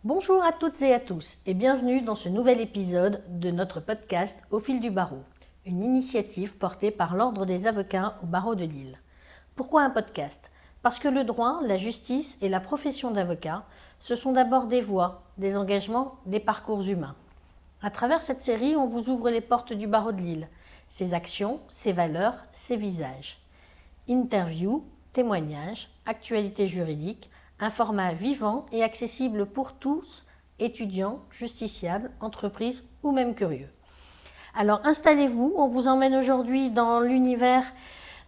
Bonjour à toutes et à tous et bienvenue dans ce nouvel épisode de notre podcast Au fil du barreau, une initiative portée par l'Ordre des avocats au barreau de Lille. Pourquoi un podcast ? Parce que le droit, la justice et la profession d'avocat, ce sont d'abord des voix, des engagements, des parcours humains. À travers cette série, on vous ouvre les portes du barreau de Lille, ses actions, ses valeurs, ses visages. Interviews, témoignages, actualités juridiques, un format vivant et accessible pour tous, étudiants, justiciables, entreprises ou même curieux. Alors installez-vous, on vous emmène aujourd'hui dans l'univers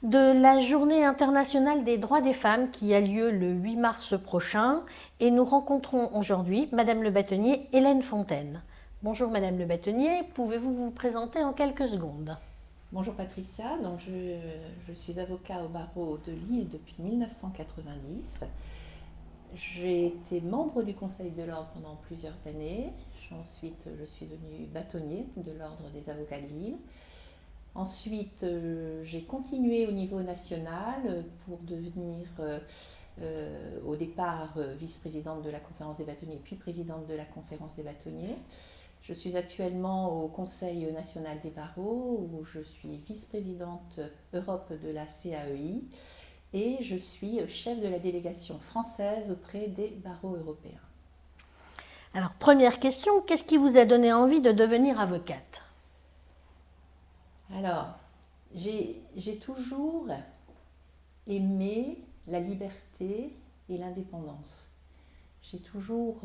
de la Journée internationale des droits des femmes qui a lieu le 8 mars prochain et nous rencontrons aujourd'hui Madame le bâtonnier Hélène Fontaine. Bonjour Madame le bâtonnier, pouvez-vous vous présenter en quelques secondes ? Bonjour Patricia, donc je suis avocat au barreau de Lille depuis 1990. J'ai été membre du Conseil de l'Ordre pendant plusieurs années. Ensuite, je suis devenue bâtonnier de l'Ordre des avocats de Lille. Ensuite, j'ai continué au niveau national pour devenir au départ vice-présidente de la conférence des bâtonniers, puis présidente de la conférence des bâtonniers. Je suis actuellement au Conseil national des barreaux où je suis vice-présidente Europe de la CAEI et je suis chef de la délégation française auprès des barreaux européens. Alors première question, qu'est-ce qui vous a donné envie de devenir avocate ? Alors, j'ai toujours aimé la liberté et l'indépendance. J'ai toujours...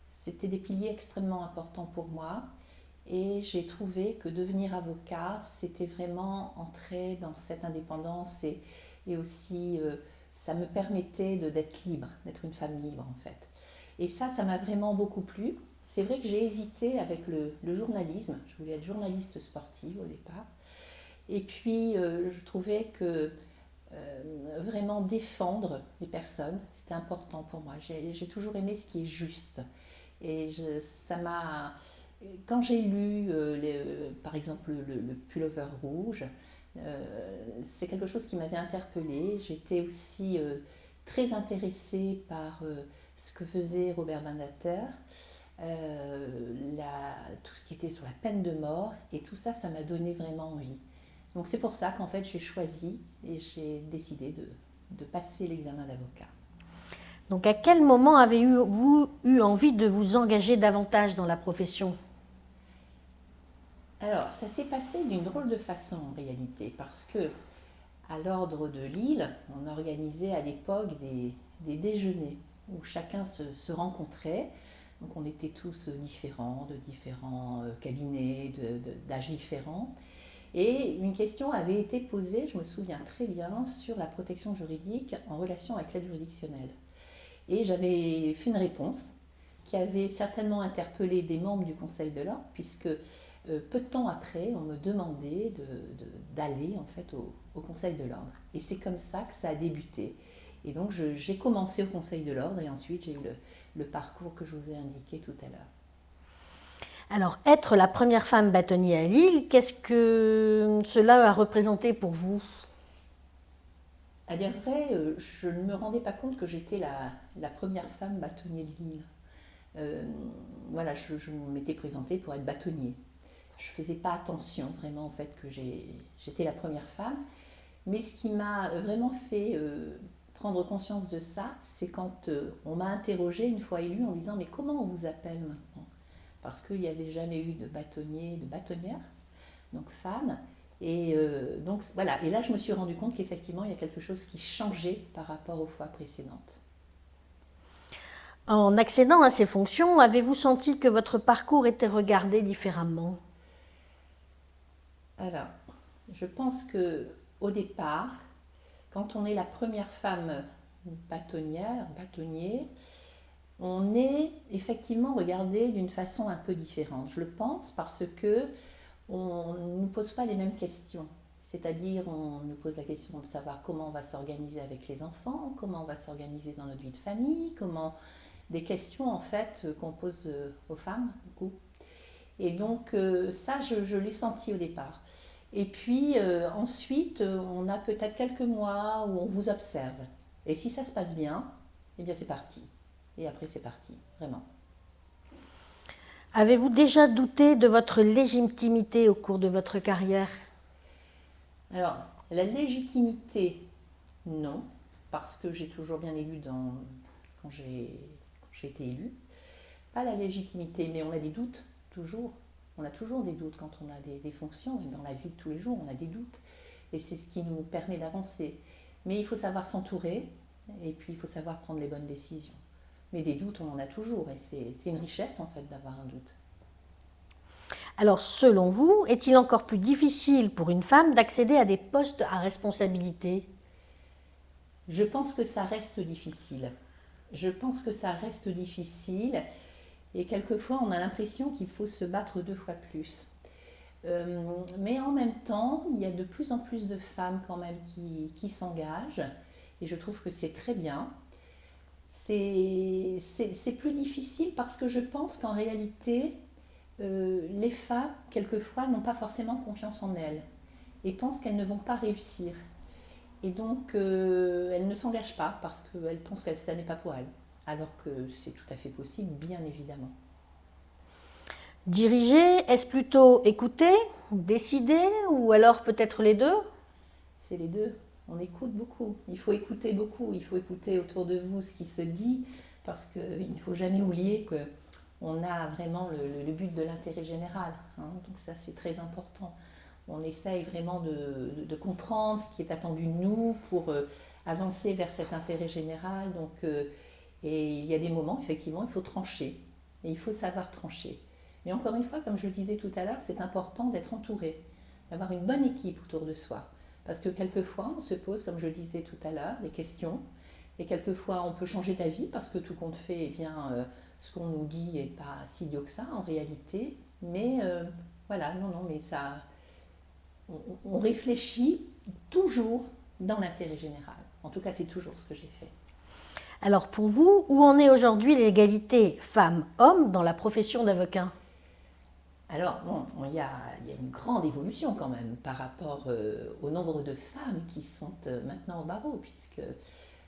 C'était des piliers extrêmement importants pour moi et j'ai trouvé que devenir avocat, c'était vraiment entrer dans cette indépendance et aussi ça me permettait d'être libre, d'être une femme libre en fait. Et ça m'a vraiment beaucoup plu. C'est vrai que j'ai hésité avec le journalisme, je voulais être journaliste sportive au départ. Et puis je trouvais que vraiment défendre les personnes, c'était important pour moi. J'ai toujours aimé ce qui est juste. Et ça m'a. Quand j'ai lu, par exemple, le pullover rouge, c'est quelque chose qui m'avait interpellée. J'étais aussi très intéressée par ce que faisait Robert Badinter, tout ce qui était sur la peine de mort, et tout ça, ça m'a donné vraiment envie. Donc c'est pour ça qu'en fait j'ai choisi et j'ai décidé de passer l'examen d'avocat. Donc à quel moment avez-vous eu envie de vous engager davantage dans la profession ? Alors, ça s'est passé d'une drôle de façon en réalité, parce que à l'Ordre de Lille, on organisait à l'époque des déjeuners où chacun se rencontrait. Donc on était tous différents, de différents cabinets, d'âges différents. Et une question avait été posée, je me souviens très bien, sur la protection juridique en relation avec l'aide juridictionnelle. Et j'avais fait une réponse qui avait certainement interpellé des membres du Conseil de l'Ordre, puisque peu de temps après, on me demandait d'aller en fait au Conseil de l'Ordre. Et c'est comme ça que ça a débuté. Et donc j'ai commencé au Conseil de l'Ordre et ensuite j'ai eu le parcours que je vous ai indiqué tout à l'heure. Alors être la première femme bâtonnier à Lille, qu'est-ce que cela a représenté pour vous ? À dire vrai, je ne me rendais pas compte que j'étais la première femme bâtonnier de Lille. Voilà, je m'étais présentée pour être bâtonnier. Je ne faisais pas attention vraiment en fait que j'étais la première femme. Mais ce qui m'a vraiment fait prendre conscience de ça, c'est quand on m'a interrogée une fois élue en disant « mais comment on vous appelle maintenant ?» Parce qu'il n'y avait jamais eu de bâtonnier, de bâtonnière, donc femme. Et donc voilà, et là je me suis rendu compte qu'effectivement il y a quelque chose qui changeait par rapport aux fois précédentes. En accédant à ces fonctions, avez-vous senti que votre parcours était regardé différemment ? Alors, je pense que au départ, quand on est la première femme bâtonnier, on est effectivement regardé d'une façon un peu différente. Je le pense parce que on ne nous pose pas les mêmes questions. C'est-à-dire, on nous pose la question de savoir comment on va s'organiser avec les enfants, comment on va s'organiser dans notre vie de famille, des questions en fait qu'on pose aux femmes, beaucoup. Et donc ça, je l'ai senti au départ. Et puis ensuite, on a peut-être quelques mois où on vous observe. Et si ça se passe bien, eh bien c'est parti. et après c'est parti, vraiment. Avez-vous déjà douté de votre légitimité au cours de votre carrière? Alors, la légitimité, non, parce que j'ai toujours bien élu quand j'ai été élue. Pas la légitimité, mais on a des doutes, toujours. On a toujours des doutes quand on a des fonctions, même dans la vie de tous les jours, on a des doutes. Et c'est ce qui nous permet d'avancer. Mais il faut savoir s'entourer, et puis il faut savoir prendre les bonnes décisions. Mais des doutes, on en a toujours, et c'est une richesse en fait d'avoir un doute. Alors, selon vous, est-il encore plus difficile pour une femme d'accéder à des postes à responsabilité? Je pense que ça reste difficile. Je pense que ça reste difficile, et quelquefois on a l'impression qu'il faut se battre 2 fois plus. Mais en même temps, il y a de plus en plus de femmes quand même qui s'engagent, et je trouve que c'est très bien. C'est plus difficile parce que je pense qu'en réalité, les femmes, quelquefois, n'ont pas forcément confiance en elles et pensent qu'elles ne vont pas réussir. Et donc, elles ne s'engagent pas parce qu'elles pensent que ça n'est pas pour elles. Alors que c'est tout à fait possible, bien évidemment. Diriger, est-ce plutôt écouter, décider ou alors peut-être les deux? C'est les deux. On écoute beaucoup. Il faut écouter beaucoup. Il faut écouter autour de vous ce qui se dit parce qu'il ne faut jamais oublier qu'on a vraiment le but de l'intérêt général. Donc ça, c'est très important. On essaye vraiment de comprendre ce qui est attendu de nous pour avancer vers cet intérêt général. Et il y a des moments, effectivement, il faut trancher. Et il faut savoir trancher. Mais encore une fois, comme je le disais tout à l'heure, c'est important d'être entouré, d'avoir une bonne équipe autour de soi. Parce que quelquefois, on se pose, comme je le disais tout à l'heure, des questions. Et quelquefois, on peut changer d'avis parce que tout compte fait, eh bien, ce qu'on nous dit n'est pas si idiot que ça en réalité. Mais voilà, non, mais ça, on réfléchit toujours dans l'intérêt général. En tout cas, c'est toujours ce que j'ai fait. Alors pour vous, où en est aujourd'hui l'égalité femmes-hommes dans la profession d'avocat? Alors, bon, il y a une grande évolution quand même par rapport au nombre de femmes qui sont maintenant au barreau, puisque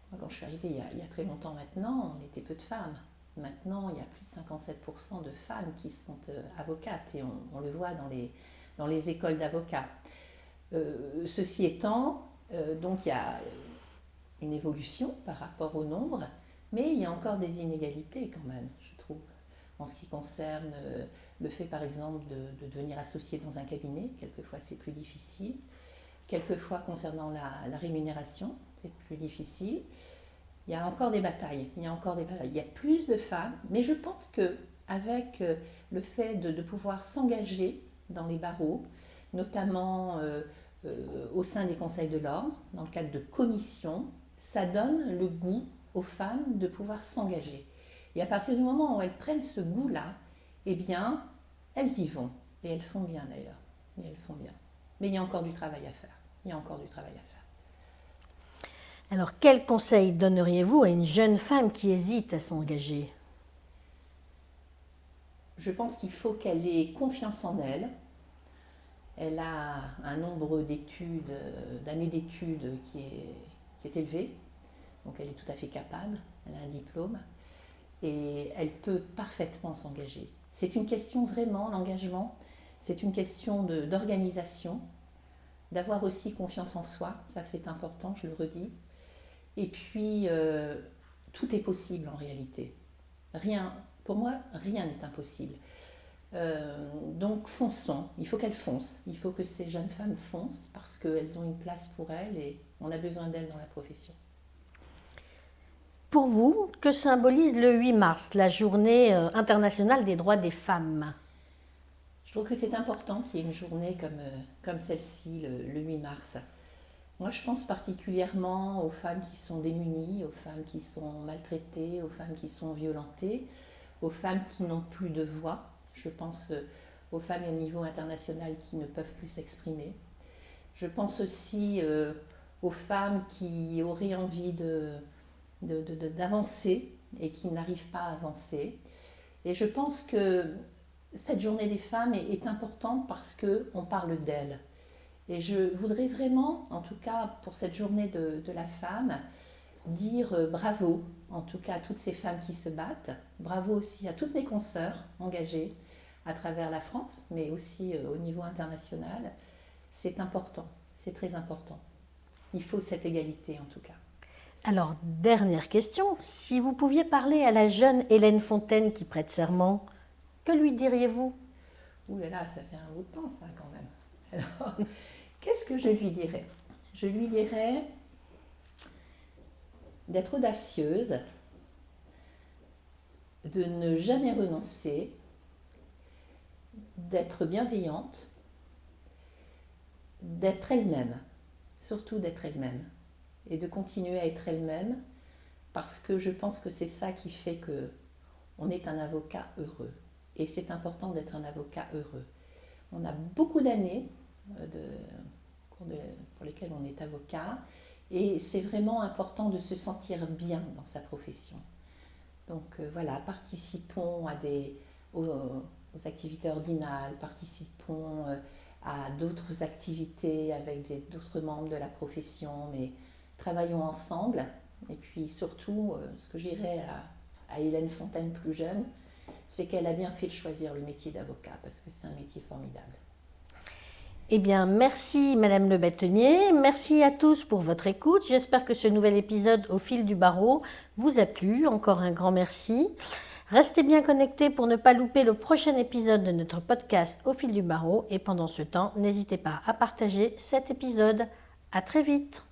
moi, quand je suis arrivée il y a très longtemps maintenant, on était peu de femmes. Maintenant, il y a plus de 57% de femmes qui sont avocates, et on le voit dans les écoles d'avocats. Ceci étant, donc il y a une évolution par rapport au nombre, mais il y a encore des inégalités quand même, je trouve, en ce qui concerne le fait par exemple de devenir associé dans un cabinet. Quelquefois c'est plus difficile, quelquefois concernant la rémunération, c'est plus difficile. Il y a encore des batailles, il y a plus de femmes, mais je pense qu'avec le fait de pouvoir s'engager dans les barreaux, notamment au sein des conseils de l'ordre, dans le cadre de commissions, ça donne le goût aux femmes de pouvoir s'engager. Et à partir du moment où elles prennent ce goût-là, eh bien, elles y vont. Et elles font bien d'ailleurs. Et elles font bien. Mais il y a encore du travail à faire. Il y a encore du travail à faire. Alors quel conseil donneriez-vous à une jeune femme qui hésite à s'engager? Je pense qu'il faut qu'elle ait confiance en elle. Elle a un nombre d'années d'études qui est élevé. Donc elle est tout à fait capable. Elle a un diplôme. Et elle peut parfaitement s'engager. C'est une question vraiment, l'engagement, c'est une question d'organisation, d'avoir aussi confiance en soi, ça c'est important, je le redis. Et puis, tout est possible en réalité. Pour moi, rien n'est impossible. Donc fonçons, il faut qu'elles foncent, il faut que ces jeunes femmes foncent parce qu'elles ont une place pour elles et on a besoin d'elles dans la profession. Pour vous, que symbolise le 8 mars, la journée internationale des droits des femmes? Je trouve que c'est important qu'il y ait une journée comme celle-ci, le 8 mars. Moi, je pense particulièrement aux femmes qui sont démunies, aux femmes qui sont maltraitées, aux femmes qui sont violentées, aux femmes qui n'ont plus de voix. Je pense aux femmes au niveau international qui ne peuvent plus s'exprimer. Je pense aussi aux femmes qui auraient envie d'avancer et qui n'arrivent pas à avancer. Et je pense que cette journée des femmes est importante parce qu'on parle d'elles. Et je voudrais vraiment, en tout cas pour cette journée de la femme, dire bravo, en tout cas à toutes ces femmes qui se battent. Bravo aussi à toutes mes consoeurs engagées à travers la France, mais aussi au niveau international. C'est important, c'est très important. Il faut cette égalité en tout cas. Alors, dernière question, si vous pouviez parler à la jeune Hélène Fontaine qui prête serment, que lui diriez-vous? Ouh là là, ça fait un bout de temps ça quand même. Alors, qu'est-ce que je lui dirais? Je lui dirais d'être audacieuse, de ne jamais renoncer, d'être bienveillante, d'être elle-même, surtout d'être elle-même, et de continuer à être elle-même, parce que je pense que c'est ça qui fait que on est un avocat heureux. Et c'est important d'être un avocat heureux. On a beaucoup d'années pour lesquelles on est avocat, et c'est vraiment important de se sentir bien dans sa profession. Donc voilà, participons aux activités ordinales, participons à d'autres activités avec d'autres membres de la profession, mais travaillons ensemble. Et puis surtout, ce que j'irais à Hélène Fontaine plus jeune, c'est qu'elle a bien fait de choisir le métier d'avocat, parce que c'est un métier formidable. Eh bien, merci Madame Le Bâtonnier, merci à tous pour votre écoute. J'espère que ce nouvel épisode au fil du barreau vous a plu. Encore un grand merci. Restez bien connectés pour ne pas louper le prochain épisode de notre podcast au fil du barreau. Et pendant ce temps, n'hésitez pas à partager cet épisode. À très vite.